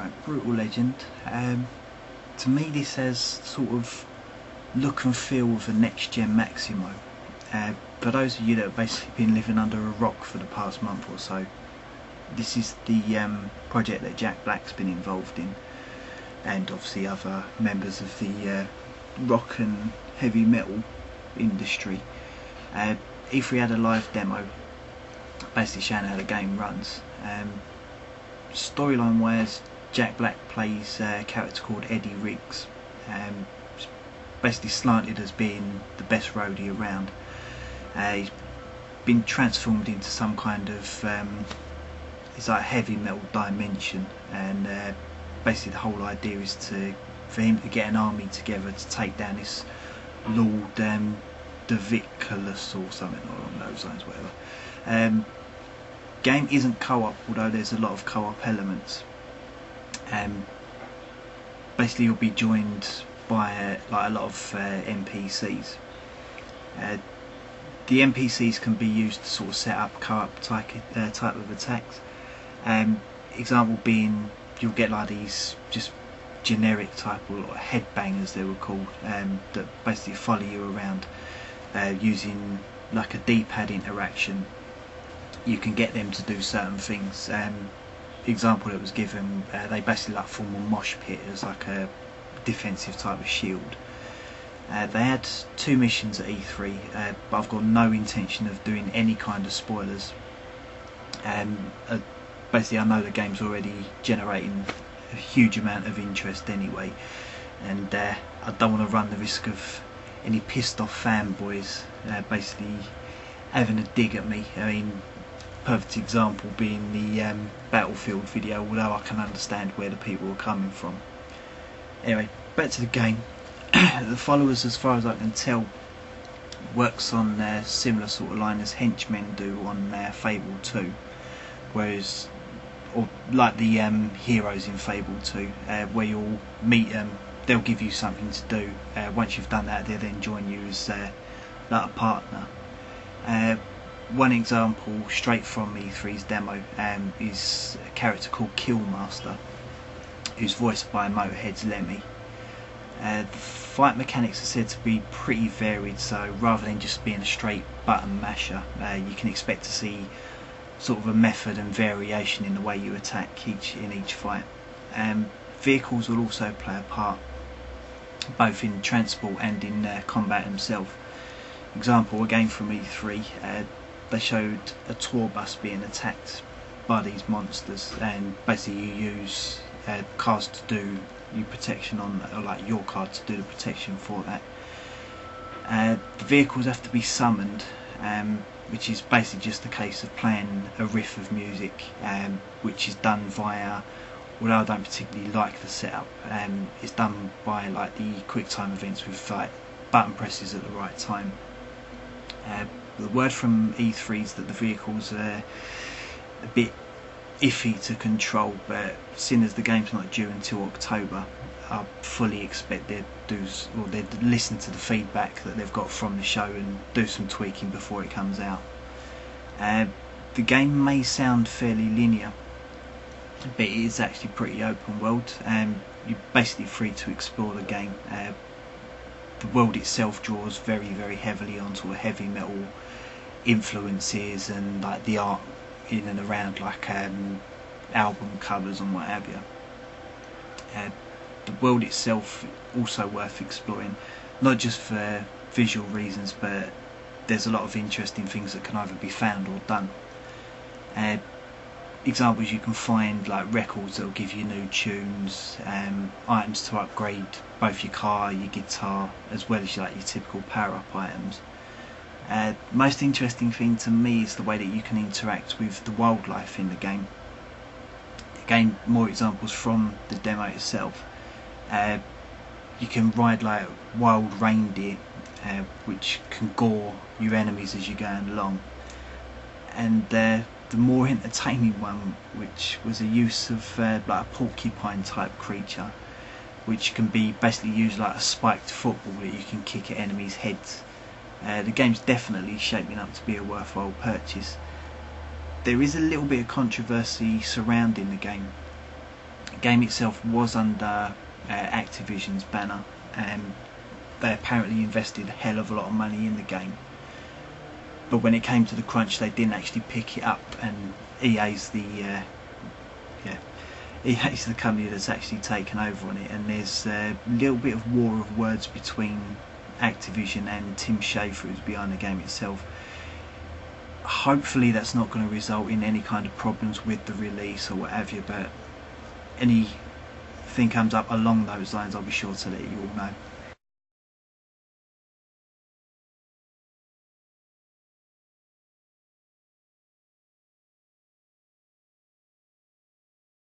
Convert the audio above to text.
Right, Brutal Legend. To me this has sort of look and feel of a next gen Maximo. For those of you that have basically been living under a rock for the past month or so, this is the project that Jack Black's been involved in, and obviously other members of the rock and heavy metal industry. E3 had a live demo basically showing how the game runs. Storyline wise, Jack Black plays a character called Eddie Riggs, basically slanted as being the best roadie around. He's been transformed into some kind of it's like a heavy metal dimension, and basically the whole idea is for him to get an army together to take down this Lord Daviculus or something along those lines, whatever. Game isn't co-op, although there's a lot of co-op elements. Basically you'll be joined by like a lot of NPCs. The NPCs can be used to sort of set up co-op type of attacks. Example being, you'll get like these just generic type of headbangers, they were called, that basically follow you around using like a D-pad interaction. You can get them to do certain things. Example that was given, they basically like form a mosh pit as like a defensive type of shield. They had 2 missions at E3, but I've got no intention of doing any kind of spoilers. Basically I know the game's already generating a huge amount of interest anyway, and I don't want to run the risk of any pissed off fanboys basically having a dig at me. I mean, perfect example being the Battlefield video, although I can understand where the people are coming from. Anyway, back to the game. The followers, as far as I can tell, works on a similar sort of line as henchmen do on Fable 2, whereas, or like the heroes in Fable 2, where you'll meet them, they'll give you something to do. Once you've done that, they'll then join you as like a partner. One example straight from E3's demo is a character called Killmaster, who's voiced by Motorhead's Lemmy. The fight mechanics are said to be pretty varied, so rather than just being a straight button masher, you can expect to see sort of a method and variation in the way you attack in each fight. Vehicles will also play a part, both in transport and in combat themselves. Example again from E3, they showed a tour bus being attacked by these monsters, and basically you use cars to do your protection on, or like your car to do the protection for that. The vehicles have to be summoned, which is basically just a case of playing a riff of music, which is done via, although I don't particularly like the setup, it's done by like the QuickTime events with like button presses at the right time. The word from E3 is that the vehicles are a bit iffy to control, but seeing as the game's not due until October, I fully expect they'd listen to the feedback that they've got from the show and do some tweaking before it comes out. The game may sound fairly linear, but it is actually pretty open world. You're basically free to explore the game. The world itself draws very, very heavily onto a heavy metal influences and like the art in and around like album covers and what have you. The world itself also worth exploring, not just for visual reasons, but there's a lot of interesting things that can either be found or done. Examples, you can find like records that will give you new tunes, items to upgrade both your car, your guitar, as well as like your typical power-up items. Most interesting thing to me is the way that you can interact with the wildlife in the game. Again, more examples from the demo itself. You can ride like wild reindeer, which can gore your enemies as you're going along. And the more entertaining one, which was a use of like a porcupine type creature, which can be basically used like a spiked football that you can kick at enemies' heads. The game's definitely shaping up to be a worthwhile purchase. There is a little bit of controversy surrounding the game. The game itself was under Activision's banner, and they apparently invested a hell of a lot of money in the game. But when it came to the crunch, they didn't actually pick it up, and EA's EA's the company that's actually taken over on it, and there's a little bit of war of words between Activision and Tim Schafer, who's behind the game itself. Hopefully that's not going to result in any kind of problems with the release or what have you, but anything comes up along those lines, I'll be sure to let you all know.